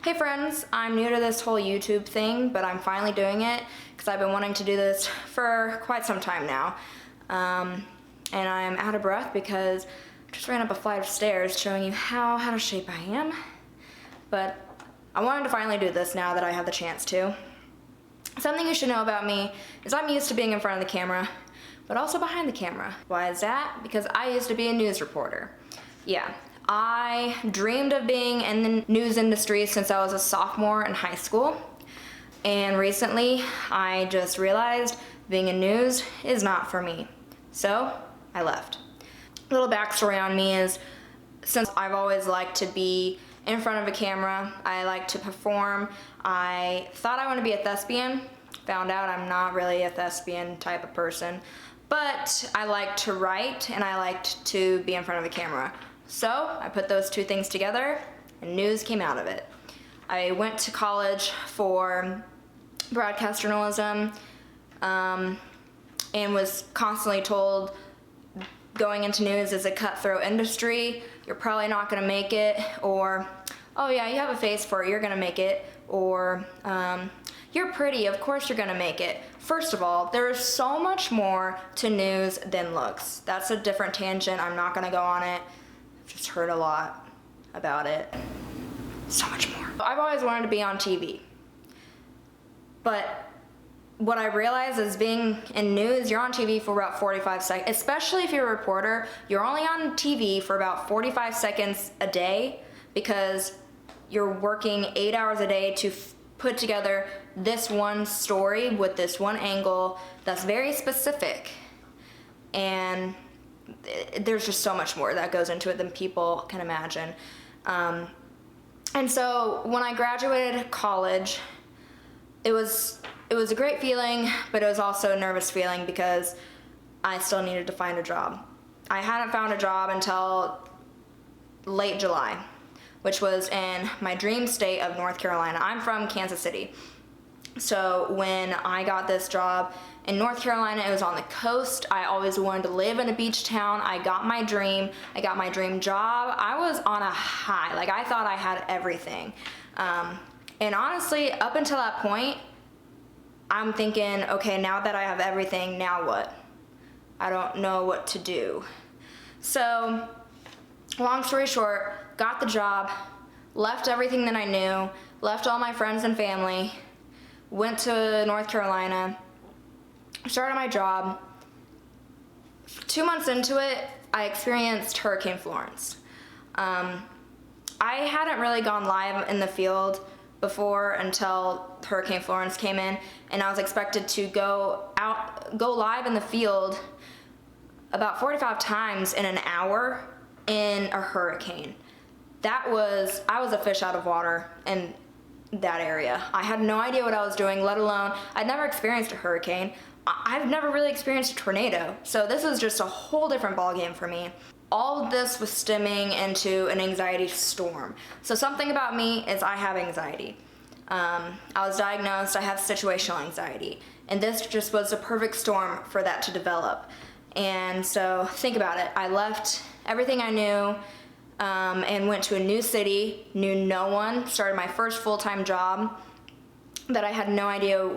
Hey friends, I'm new to this whole YouTube thing, but I'm finally doing it because I've been wanting to do this for quite some time now. And I'm out of breath because I just ran up a flight of stairs showing you how out of shape I am. But I wanted to finally do this now that I have the chance to. Something you should know about me is I'm used to being in front of the camera, but also behind the camera. Why is that? Because I used to be a news reporter. Yeah, I dreamed of being in the news industry since I was a sophomore in high school. And recently, I just realized being in news is not for me. So, I left. A little backstory on me is, since I've always liked to be in front of a camera, I like to perform. I thought I wanted to be a thespian. Found out I'm not really a thespian type of person. But I like to write and I liked to be in front of a camera. So I put those two things together and news came out of it. I went to college for broadcast journalism and was constantly told going into news is a cutthroat industry. You're probably not going to make it, or oh yeah, you have a face for it, you're going to make it, or you're pretty, of course you're going to make it. First of all, there is so much more to news than looks. That's a different tangent. I'm not going to go on it. I've just heard a lot about it. So much more. I've always wanted to be on TV. But what I realized is being in news, you're on TV for about 45 seconds. Especially if you're a reporter, you're only on TV for about 45 seconds a day because you're working 8 hours a day to put together this one story with this one angle that's very specific. And there's just so much more that goes into it than people can imagine. And so when I graduated college, it was a great feeling, but it was also a nervous feeling because I still needed to find a job. I hadn't found a job until late July, which was in my dream state of North Carolina. I'm from Kansas City. So when I got this job in North Carolina, it was on the coast. I always wanted to live in a beach town. I got my dream job. I was on a high. Like, I thought I had everything. And honestly, up until that point, I'm thinking, okay, now that I have everything, now what? I don't know what to do. So, long story short, got the job, left everything that I knew, left all my friends and family, went to North Carolina, started my job. 2 months into it, I experienced Hurricane Florence. I hadn't really gone live in the field before until Hurricane Florence came in, and I was expected to go live in the field about 45 times in an hour in a hurricane. I was a fish out of water in that area. I had no idea what I was doing, let alone, I'd never experienced a hurricane. I've never really experienced a tornado, so this was just a whole different ballgame for me. All of this was stemming into an anxiety storm. So something about me is I have anxiety. I was diagnosed, I have situational anxiety, and this just was a perfect storm for that to develop. And so think about it. I left everything I knew and went to a new city, knew no one, started my first full-time job that I had no idea,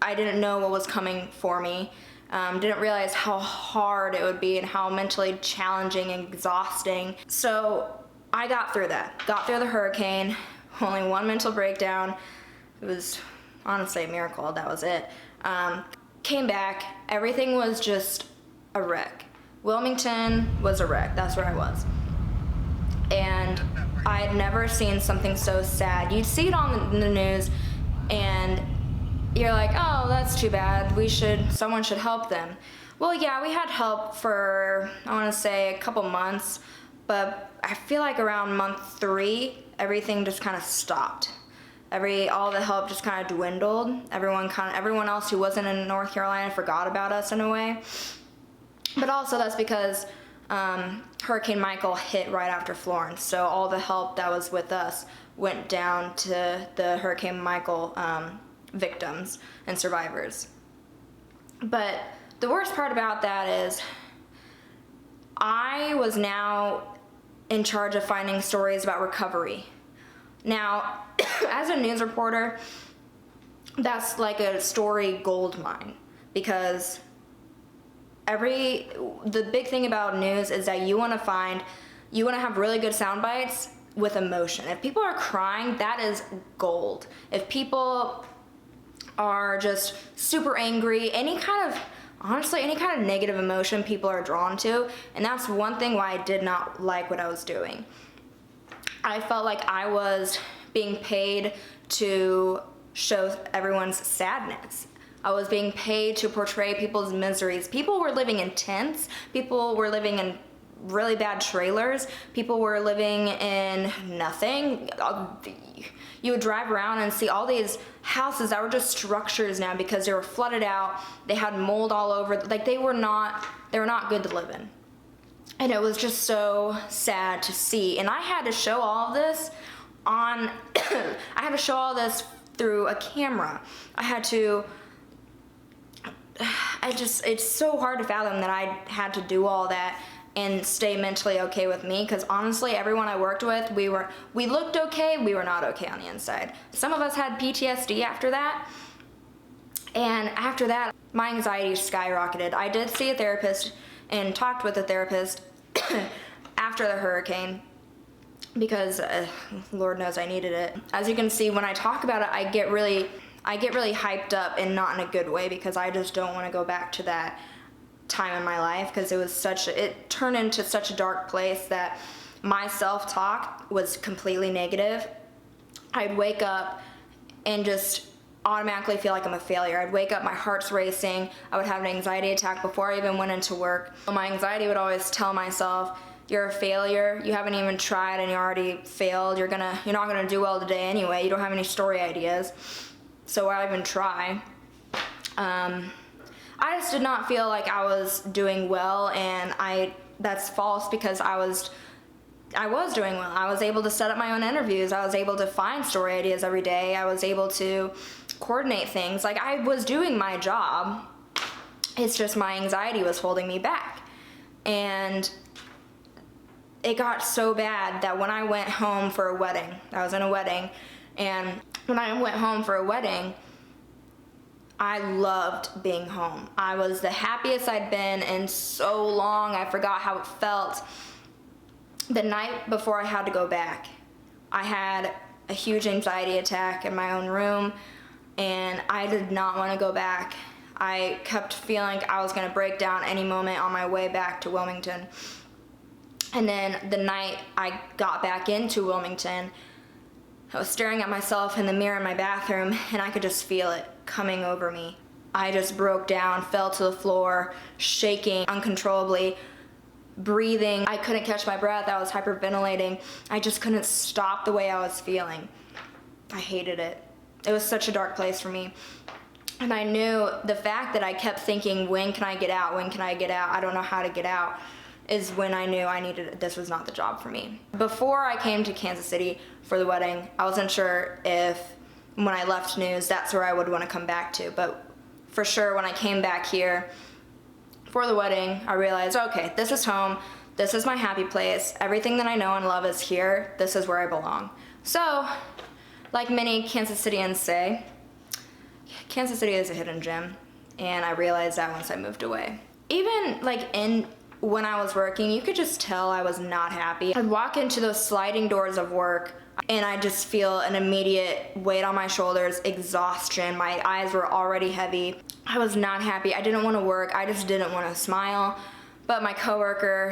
I didn't know what was coming for me. Didn't realize how hard it would be and how mentally challenging and exhausting. So I got through that. Got through the hurricane, only one mental breakdown. It was honestly a miracle, that was it. Came back, everything was just a wreck. Wilmington was a wreck, that's where I was. And I'd never seen something so sad. You'd see it on the news and you're like, oh, that's too bad. Someone should help them. Well, yeah, we had help for, I want to say, a couple months, but I feel like around month 3, everything just kind of stopped. All the help just kind of dwindled. Everyone else who wasn't in North Carolina forgot about us in a way. But also that's because Hurricane Michael hit right after Florence, so all the help that was with us went down to the Hurricane Michael victims and survivors. But the worst part about that is I was now in charge of finding stories about recovery. Now, as a news reporter, that's like a story gold mine, because the big thing about news is that you want to have really good sound bites with emotion. If people are crying, that is gold. If people are just super angry, honestly, any kind of negative emotion people are drawn to, and that's one thing why I did not like what I was doing. I felt like I was being paid to show everyone's sadness. I was being paid to portray people's miseries. People were living in tents. People were living in really bad trailers. People were living in nothing. You would drive around and see all these houses that were just structures now because they were flooded out. They had mold all over. Like they were not good to live in. And it was just so sad to see. And I had to show all of this through a camera. It's so hard to fathom that I had to do all that and stay mentally okay with me, because honestly, everyone I worked with, we looked okay, we were not okay on the inside. Some of us had PTSD after that, and after that, my anxiety skyrocketed. I did see a therapist and talked with a therapist after the hurricane, because Lord knows I needed it. As you can see, when I talk about it, I get really hyped up, and not in a good way, because I just don't want to go back to that time in my life, because it turned into such a dark place that my self-talk was completely negative. I'd wake up and just automatically feel like I'm a failure. I'd wake up, my heart's racing. I would have an anxiety attack before I even went into work. My anxiety would always tell myself, you're a failure, you haven't even tried and you already failed, you're not gonna do well today anyway, you don't have any story ideas, so why even try? I just did not feel like I was doing well, and that's false, because I was doing well. I was able to set up my own interviews. I was able to find story ideas every day. I was able to coordinate things. Like, I was doing my job. It's just my anxiety was holding me back. And it got so bad that when I went home for a wedding, I was in a wedding, and when I went home for a wedding, I loved being home. I was the happiest I'd been in so long. I forgot how it felt. The night before I had to go back, I had a huge anxiety attack in my own room, and I did not want to go back. I kept feeling I was going to break down any moment on my way back to Wilmington. And then the night I got back into Wilmington, I was staring at myself in the mirror in my bathroom, and I could just feel it coming over me. I just broke down, fell to the floor, shaking uncontrollably, breathing. I couldn't catch my breath. I was hyperventilating. I just couldn't stop the way I was feeling. I hated it. It was such a dark place for me. And I knew the fact that I kept thinking, when can I get out? When can I get out? I don't know how to get out, is when I knew this was not the job for me. Before I came to Kansas City for the wedding, I wasn't sure if when I left news, that's where I would want to come back to. But for sure, when I came back here for the wedding, I realized, okay, this is home. This is my happy place. Everything that I know and love is here. This is where I belong. So, like many Kansas Cityans say, Kansas City is a hidden gem. And I realized that once I moved away. Even when I was working, you could just tell I was not happy. I'd walk into those sliding doors of work, and I just feel an immediate weight on my shoulders, exhaustion. My eyes were already heavy. I was not happy. I didn't want to work. I just didn't want to smile. But my coworker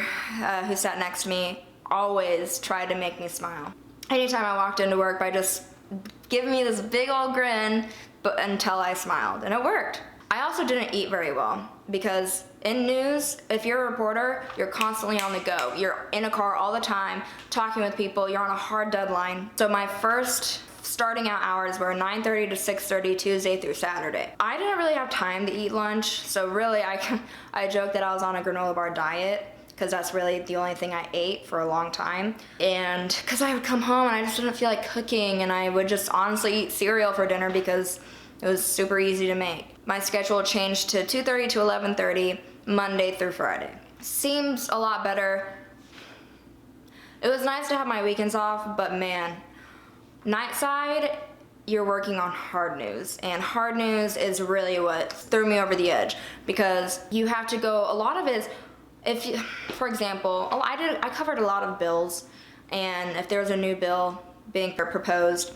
who sat next to me always tried to make me smile. Anytime I walked into work, by just giving me this big old grin, until I smiled, and it worked. I also didn't eat very well, because in news, if you're a reporter, you're constantly on the go. You're in a car all the time, talking with people, you're on a hard deadline. So my first starting out hours were 9:30 to 6:30, Tuesday through Saturday. I didn't really have time to eat lunch, so really I joked that I was on a granola bar diet, because that's really the only thing I ate for a long time. And because I would come home and I just didn't feel like cooking, and I would just honestly eat cereal for dinner because it was super easy to make. My schedule changed to 2:30 to 11:30, Monday through Friday. Seems a lot better. It was nice to have my weekends off, but man, Night side, you're working on hard news, and hard news is really what threw me over the edge, because you have to go, a lot of it is, if you, for example, I covered a lot of bills, and if there was a new bill being proposed,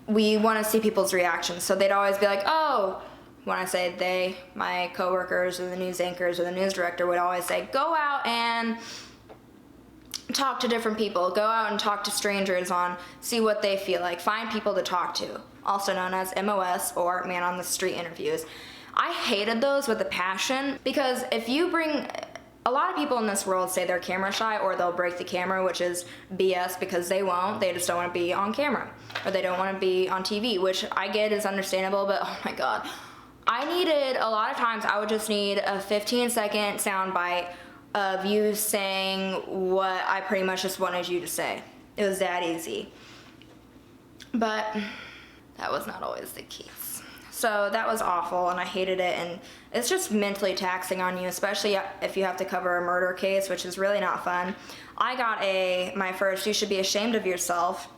we want to see people's reactions. So they'd always be like, oh, when I say they, my coworkers or the news anchors or the news director would always say, go out and talk to different people, go out and talk to strangers on, see what they feel like, find people to talk to, also known as MOS, or man on the street interviews. I hated those with a passion, because if you bring, a lot of people in this world say they're camera shy, or they'll break the camera, which is BS, because they won't, they just don't want to be on camera, or they don't want to be on TV, which I get is understandable, but oh my god, I needed, a lot of times I would just need a 15-second sound bite of you saying what I pretty much just wanted you to say. It was that easy. But that was not always the case. So that was awful, and I hated it, and it's just mentally taxing on you, especially if you have to cover a murder case, which is really not fun. I got my first, you should be ashamed of yourself.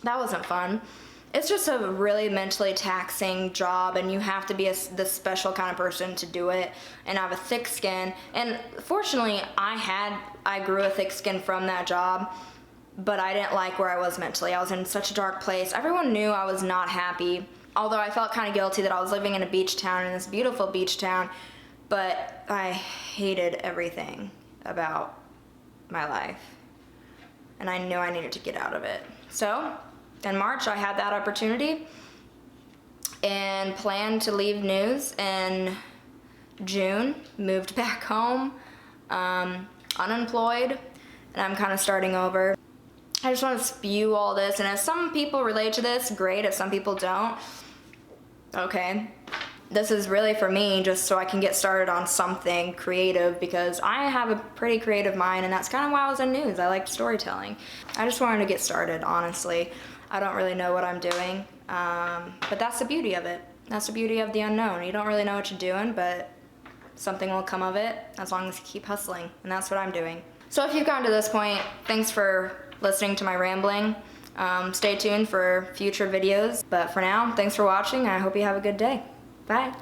That wasn't fun. It's just a really mentally taxing job, and you have to be the special kind of person to do it, and have a thick skin. And fortunately, I grew a thick skin from that job, but I didn't like where I was mentally. I was in such a dark place. Everyone knew I was not happy, although I felt kind of guilty that I was living in a beach town, in this beautiful beach town, but I hated everything about my life, and I knew I needed to get out of it. So in March, I had that opportunity and planned to leave news in June, moved back home, unemployed, and I'm kind of starting over. I just want to spew all this, and if some people relate to this, great. If some people don't, okay. This is really for me, just so I can get started on something creative, because I have a pretty creative mind, and that's kind of why I was in news. I liked storytelling. I just wanted to get started, honestly. I don't really know what I'm doing, but that's the beauty of it. That's the beauty of the unknown. You don't really know what you're doing, but something will come of it as long as you keep hustling, and that's what I'm doing. So if you've gotten to this point, thanks for listening to my rambling. Stay tuned for future videos, but for now, thanks for watching, and I hope you have a good day. Bye.